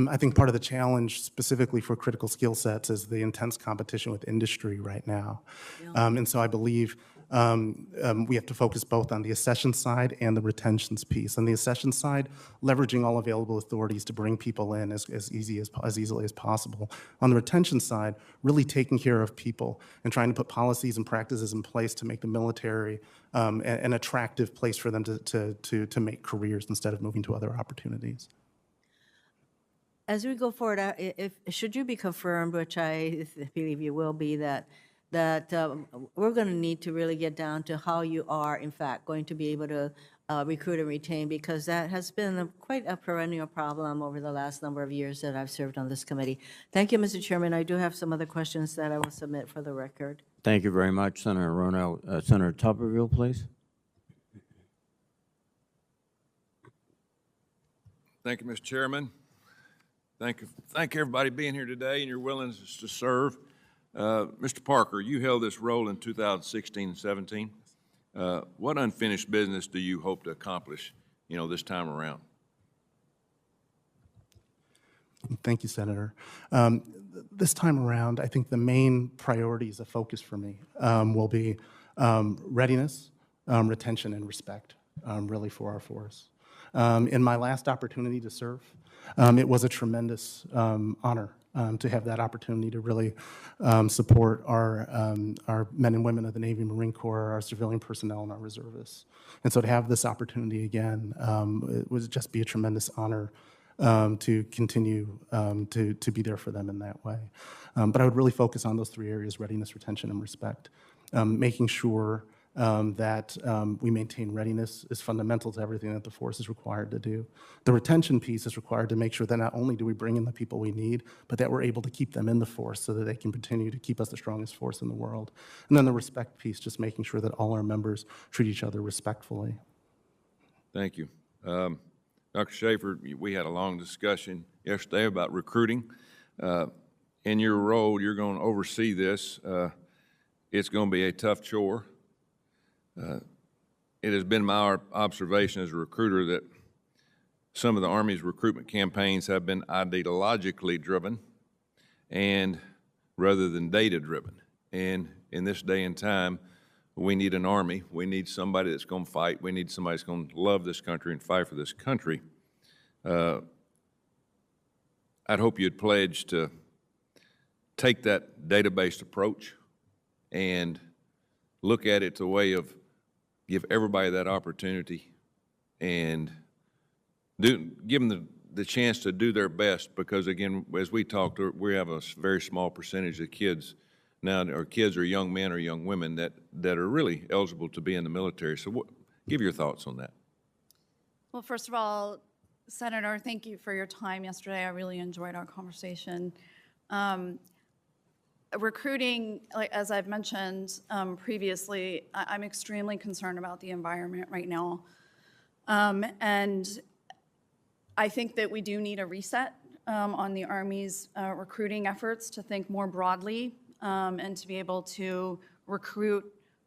I think part of the challenge specifically for critical skill sets is the intense competition with industry right now. Yeah. And so I believe we have to focus both on the accession side and the retentions piece. On the accession side, leveraging all available authorities to bring people in as easily as possible. On the retention side, really taking care of people and trying to put policies and practices in place to make the military an attractive place for them to make careers instead of moving to other opportunities. As we go forward, should you be confirmed, which I believe you will be, that we're going to need to really get down to how you are, in fact, going to be able to recruit and retain, because that has been quite a perennial problem over the last number of years that I've served on this committee. Thank you, Mr. Chairman. I do have some other questions that I will submit for the record. Thank you very much, Senator Rono. Senator Tuberville, please. Thank you, Mr. Chairman. Thank everybody being here today and your willingness to serve. Mr. Parker, you held this role in 2016 and 17. What unfinished business do you hope to accomplish, this time around? Thank you, Senator. This time around, I think the main priorities of focus for me will be readiness, retention, and respect, really, for our force. In my last opportunity to serve, it was a tremendous honor to have that opportunity to really support our men and women of the Navy, Marine Corps, our civilian personnel, and our reservists. And so to have this opportunity again, it would just be a tremendous honor to continue to be there for them in that way. But I would really focus on those three areas: readiness, retention, and respect. Making sure that we maintain readiness is fundamental to everything that the force is required to do. The retention piece is required to make sure that not only do we bring in the people we need, but that we're able to keep them in the force so that they can continue to keep us the strongest force in the world. And then the respect piece, just making sure that all our members treat each other respectfully. Thank you. Dr. Schaefer, we had a long discussion yesterday about recruiting. In your role, you're going to oversee this. It's going to be a tough chore. It has been my observation as a recruiter that some of the Army's recruitment campaigns have been ideologically driven and rather than data driven. And in this day and time, we need an Army. We need somebody that's going to fight. We need somebody that's going to love this country and fight for this country. I'd hope you'd pledge to take that data-based approach and look at it the way of give everybody that opportunity and give them the chance to do their best, because again, as we talked, we have a very small percentage of kids now, or kids or young men or young women that are really eligible to be in the military. So give your thoughts on that. Well, first of all, Senator, thank you for your time yesterday. I really enjoyed our conversation. Recruiting, as I've mentioned previously, I'm extremely concerned about the environment right now. And I think that we do need a reset on the Army's recruiting efforts to think more broadly and to be able to recruit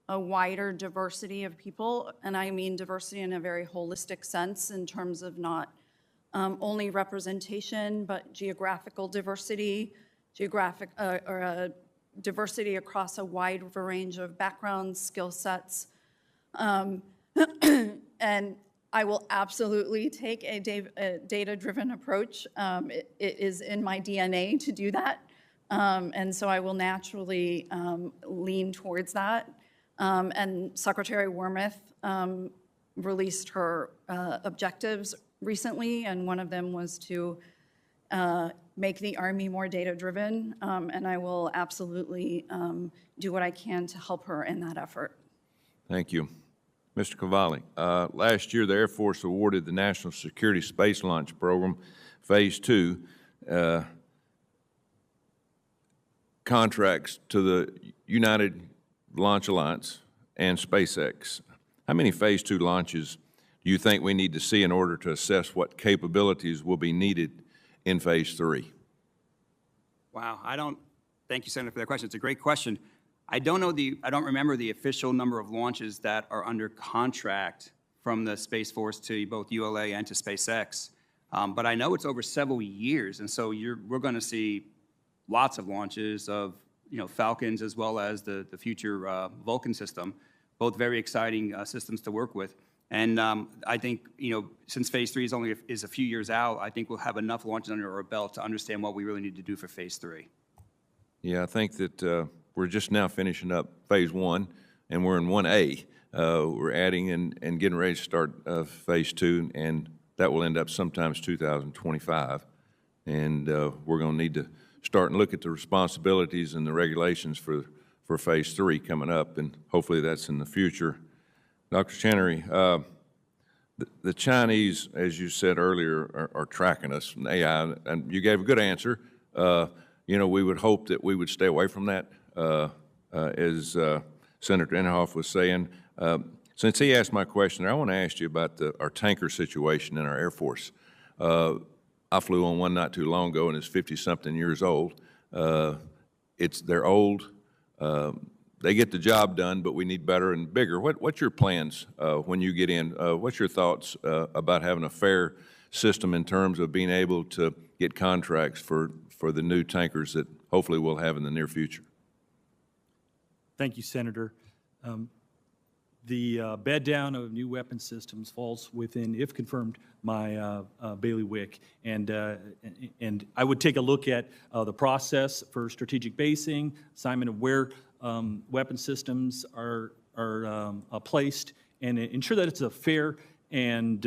a wider diversity of people. And I mean diversity in a very holistic sense in terms of not only representation, but geographical diversity, diversity across a wide range of backgrounds, skill sets. And I will absolutely take a data-driven approach. It is in my DNA to do that. And so I will naturally lean towards that. And Secretary Wormuth released her objectives recently, and one of them was to make the Army more data-driven, and I will absolutely do what I can to help her in that effort. Thank you. Mr. Calvelli, last year the Air Force awarded the National Security Space Launch Program, Phase 2, contracts to the United Launch Alliance and SpaceX. How many Phase 2 launches do you think we need to see in order to assess what capabilities will be needed in Phase 3? Wow, thank you, Senator, for that question. It's a great question. I don't remember the official number of launches that are under contract from the Space Force to both ULA and to SpaceX. But I know it's over several years, and so we're going to see lots of launches of Falcons as well as the future Vulcan system, both very exciting systems to work with. And I think since Phase 3 is a few years out, I think we'll have enough launches under our belt to understand what we really need to do for Phase 3. Yeah, I think that we're just now finishing up Phase 1, and we're in 1A. We're adding and getting ready to start Phase 2, and that will end up sometimes 2025. And we're going to need to start and look at the responsibilities and the regulations for Phase 3 coming up, and hopefully that's in the future. Dr. Chaudhary, the Chinese, as you said earlier, are tracking us in AI, and you gave a good answer. We would hope that we would stay away from that, as Senator Inhofe was saying. Since he asked my question, I want to ask you about our tanker situation in our Air Force. I flew on one not too long ago, and it's 50-something years old. They're old. They get the job done, but we need better and bigger. What's your plans when you get in? What's your thoughts about having a fair system in terms of being able to get contracts for the new tankers that hopefully we'll have in the near future? Thank you, Senator. The bed down of new weapon systems falls within, if confirmed, my bailiwick. And I would take a look at the process for strategic basing, assignment of where weapon systems are placed, and ensure that it's a fair and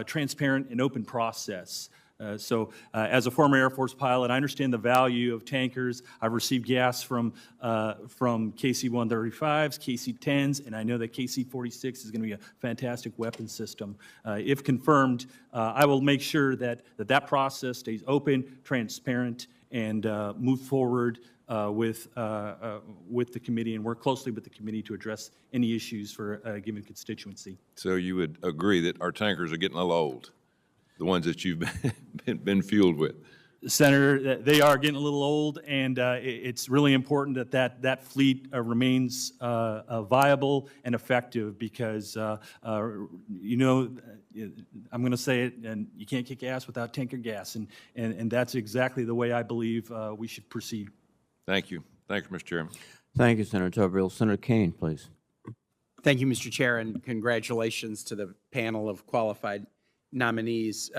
transparent and open process. So as a former Air Force pilot, I understand the value of tankers. I've received gas from KC-135s, KC-10s, and I know that KC-46 is going to be a fantastic weapon system. If confirmed, I will make sure that process stays open, transparent, and move forward with the committee and work closely with the committee to address any issues for a given constituency. So you would agree that our tankers are getting a little old, the ones that you've been fueled with? Senator, they are getting a little old, and it's really important that fleet remains viable and effective because, you know, I'm going to say it, and you can't kick ass without tanker gas, and that's exactly the way I believe we should proceed. Thank you. Thank you, Mr. Chairman. Thank you, Senator Tuberville. Senator Kane, please. Thank you, Mr. Chair, and congratulations to the panel of qualified nominees.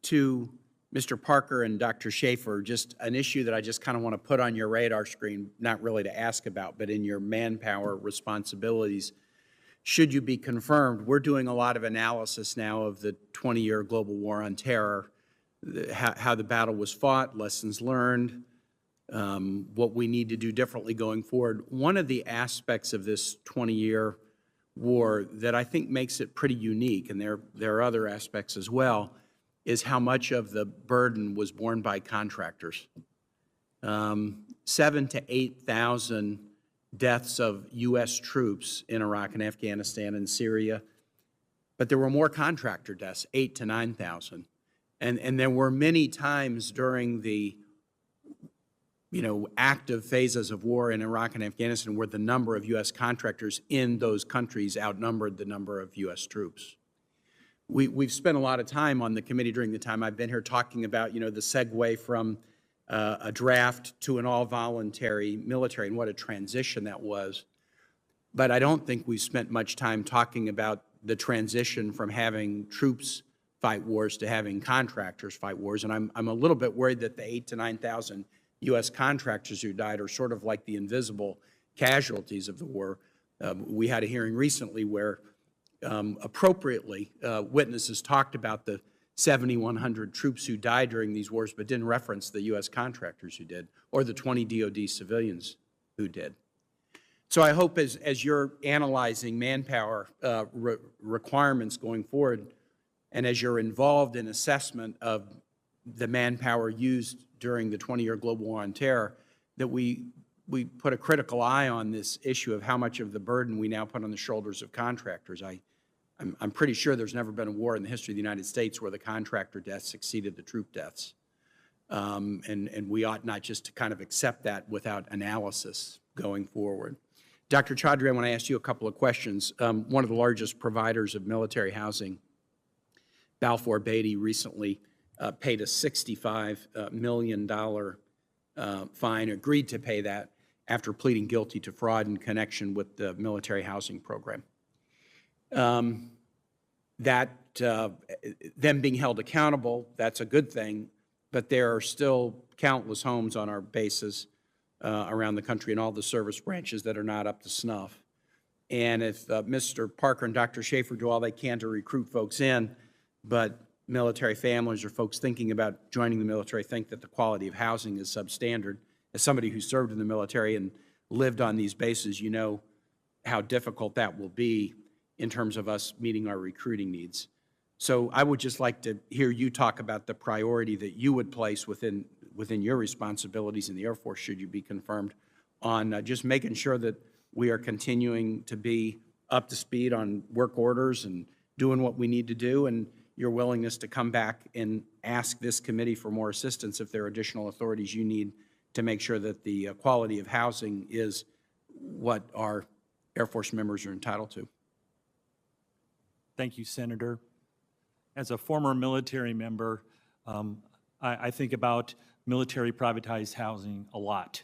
To Mr. Parker and Dr. Schaefer, just an issue that I just kind of want to put on your radar screen, not really to ask about, but in your manpower responsibilities. Should you be confirmed, we're doing a lot of analysis now of the 20-year global war on terror, how the battle was fought, lessons learned, what we need to do differently going forward. One of the aspects of this 20-year war that I think makes it pretty unique, and there are other aspects as well, is how much of the burden was borne by contractors. 7,000 to 8,000 deaths of U.S. troops in Iraq and Afghanistan and Syria, but there were more contractor deaths, 8,000 to 9,000. And there were many times during the active phases of war in Iraq and Afghanistan where the number of U.S. contractors in those countries outnumbered the number of U.S. troops. We've spent a lot of time on the committee during the time I've been here talking about, the segue from a draft to an all-voluntary military and what a transition that was. But I don't think we've spent much time talking about the transition from having troops fight wars to having contractors fight wars. And I'm a little bit worried that the 8,000 to 9,000 U.S. contractors who died are sort of like the invisible casualties of the war. We had a hearing recently where appropriately, witnesses talked about the 7,100 troops who died during these wars, but didn't reference the U.S. contractors who did, or the 20 DOD civilians who did. So I hope as you're analyzing manpower requirements going forward, and as you're involved in assessment of the manpower used during the 20-year global war on terror, that we put a critical eye on this issue of how much of the burden we now put on the shoulders of contractors. I'm pretty sure there's never been a war in the history of the United States where the contractor deaths exceeded the troop deaths. And we ought not just to kind of accept that without analysis going forward. Dr. Chaudhary, I want to ask you a couple of questions. One of the largest providers of military housing, Balfour Beatty, recently paid a $65 million fine, agreed to pay that after pleading guilty to fraud in connection with the military housing program. Them being held accountable, that's a good thing, but there are still countless homes on our bases around the country and all the service branches that are not up to snuff. And if Mr. Parker and Dr. Schaefer do all they can to recruit folks in, but military families or folks thinking about joining the military think that the quality of housing is substandard, as somebody who served in the military and lived on these bases, you know how difficult that will be in terms of us meeting our recruiting needs. So I would just like to hear you talk about the priority that you would place within your responsibilities in the Air Force, should you be confirmed, on just making sure that we are continuing to be up to speed on work orders and doing what we need to do. And your willingness to come back and ask this committee for more assistance if there are additional authorities you need to make sure that the quality of housing is what our Air Force members are entitled to. Thank you, Senator. As a former military member, I think about military privatized housing a lot,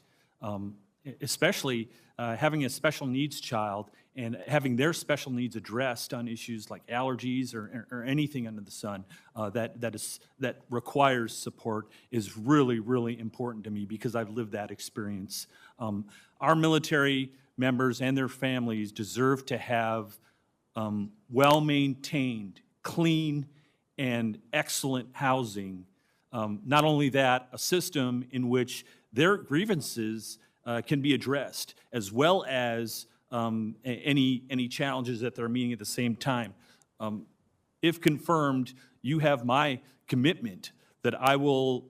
especially having a special needs child and having their special needs addressed on issues like allergies or anything under the sun that requires support is really, really important to me because I've lived that experience. Our military members and their families deserve to have well-maintained, clean, and excellent housing. Not only that, a system in which their grievances can be addressed, as well as any challenges that they're meeting at the same time. If confirmed, you have my commitment that I will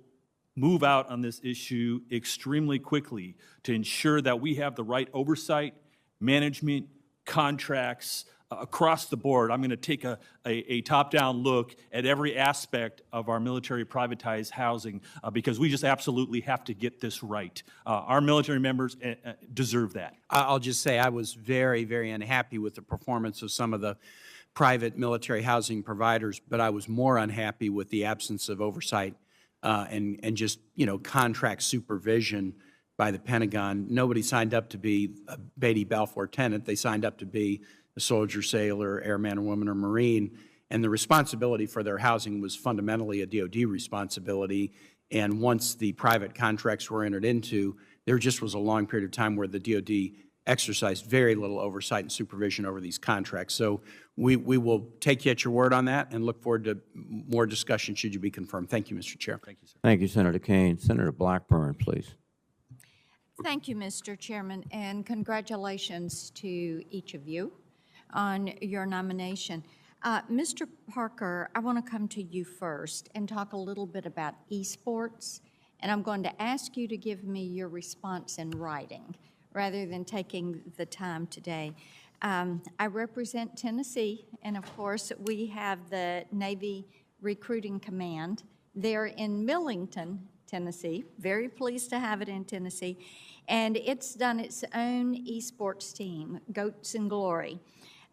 move out on this issue extremely quickly to ensure that we have the right oversight, management, contracts, across the board. I'm going to take a top-down look at every aspect of our military privatized housing because we just absolutely have to get this right. Our military members deserve that. I'll just say I was very, very unhappy with the performance of some of the private military housing providers, but I was more unhappy with the absence of oversight and just, contract supervision by the Pentagon. Nobody signed up to be a Beatty Balfour tenant. They signed up to be a soldier, sailor, airman, or woman, or Marine, and the responsibility for their housing was fundamentally a DoD responsibility. And once the private contracts were entered into, there just was a long period of time where the DoD exercised very little oversight and supervision over these contracts. So we will take you at your word on that and look forward to more discussion should you be confirmed. Thank you, Mr. Chair. Thank you, sir. Thank you, Senator Kane. Senator Blackburn, please. Thank you, Mr. Chairman, and congratulations to each of you on your nomination. Mr. Parker, I want to come to you first and talk a little bit about esports, and I'm going to ask you to give me your response in writing rather than taking the time today. I represent Tennessee, and of course, we have the Navy Recruiting Command. They're in Millington, Tennessee. Very pleased to have it in Tennessee. And it's done its own esports team, Goats and Glory.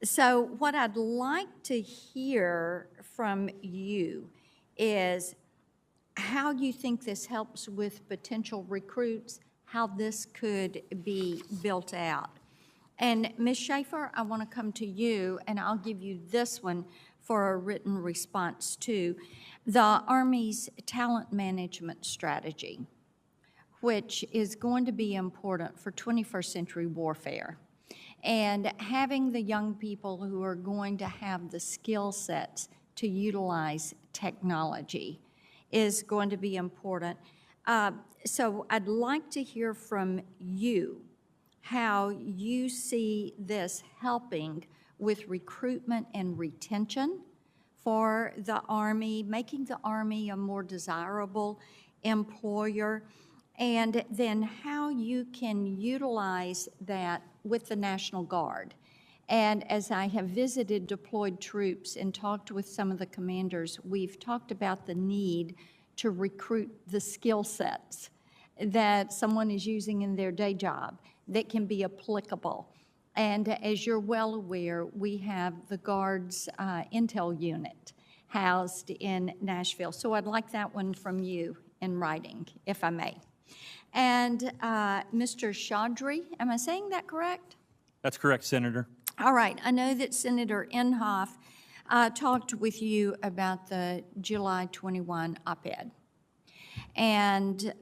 So what I'd like to hear from you is how you think this helps with potential recruits, how this could be built out. And Ms. Schaefer, I want to come to you, and I'll give you this one for a written response to the Army's talent management strategy, which is going to be important for 21st century warfare. And having the young people who are going to have the skill sets to utilize technology is going to be important. So I'd like to hear from you how you see this helping with recruitment and retention for the Army, making the Army a more desirable employer, and then how you can utilize that with the National Guard. And as I have visited deployed troops and talked with some of the commanders, we've talked about the need to recruit the skill sets that someone is using in their day job that can be applicable. And as you're well aware, we have the Guard's Intel unit housed in Nashville. So I'd like that one from you in writing, if I may. And Mr. Chaudhary, am I saying that correct? That's correct, Senator. All right. I know that Senator Inhofe talked with you about the July 21 op-ed. And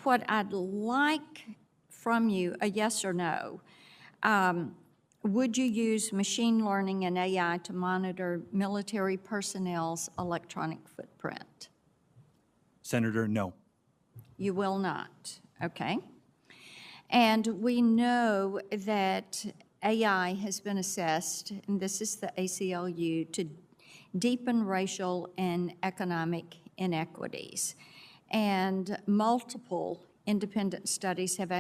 what I'd like from you, a yes or no, would you use machine learning and AI to monitor military personnel's electronic footprint? Senator, no. You will not, okay. And we know that AI has been assessed, and this is the ACLU, to deepen racial and economic inequities. And multiple independent studies have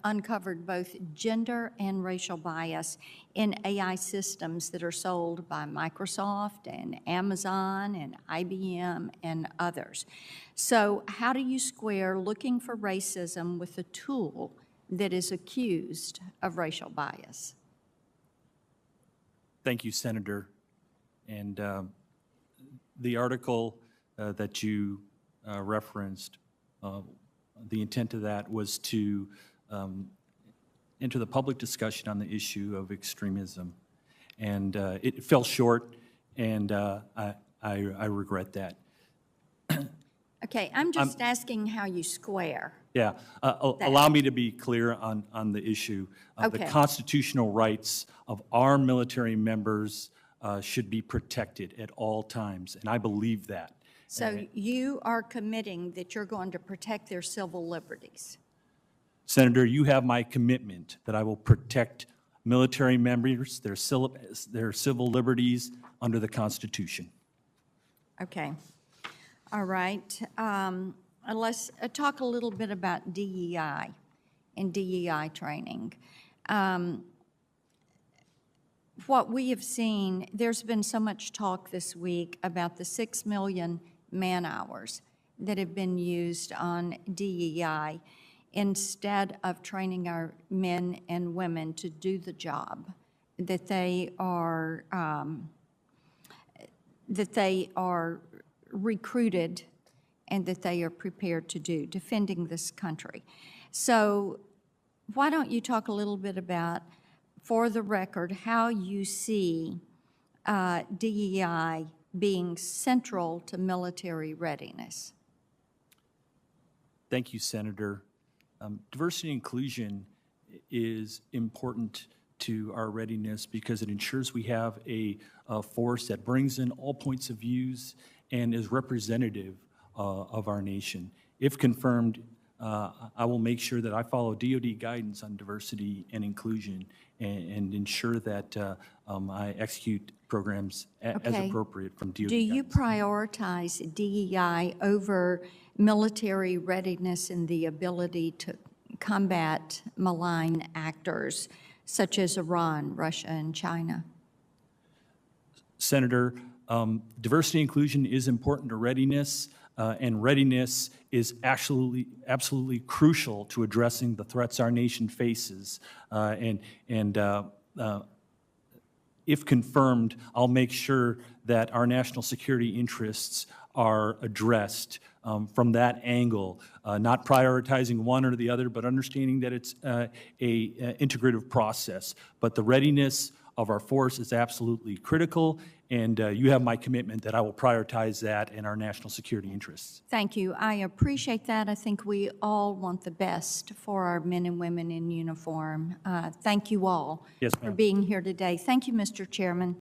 uncovered both gender and racial bias in AI systems that are sold by Microsoft and Amazon and IBM and others. So how do you square looking for racism with a tool that is accused of racial bias? Thank you, Senator. And the article that you referenced, the intent of that was to enter the public discussion on the issue of extremism. And it fell short, and I regret that. Okay, I'm just asking how you square. Yeah, allow me to be clear on the issue. The Okay. constitutional rights of our military members should be protected at all times, and I believe that. So you are committing that you're going to protect their civil liberties? Senator, you have my commitment that I will protect military members, their civil liberties under the Constitution. Okay. All right. Let's talk a little bit about DEI and DEI training. What we have seen, there's been so much talk this week about the 6 million man-hours that have been used on DEI instead of training our men and women to do the job that they are recruited and that they are prepared to do, defending this country. So why don't you talk a little bit about, for the record, how you see DEI being central to military readiness? Thank you, Senator. Diversity and inclusion is important to our readiness because it ensures we have a force that brings in all points of views and is representative of our nation. If confirmed, I will make sure that I follow DoD guidance on diversity and inclusion and ensure that I execute programs as Okay. appropriate from DoD Do you guidance. prioritize DEI over military readiness and the ability to combat malign actors such as Iran, Russia, and China? Senator, diversity and inclusion is important to readiness, and readiness is absolutely crucial to addressing the threats our nation faces. If confirmed, I'll make sure that our national security interests are addressed from that angle, not prioritizing one or the other, but understanding that it's a integrative process. But the readiness of our force is absolutely critical, and you have my commitment that I will prioritize that and our national security interests. Thank you. I appreciate that. I think we all want the best for our men and women in uniform. Thank you all Yes, for ma'am. being here today. Thank you, Mr. Chairman.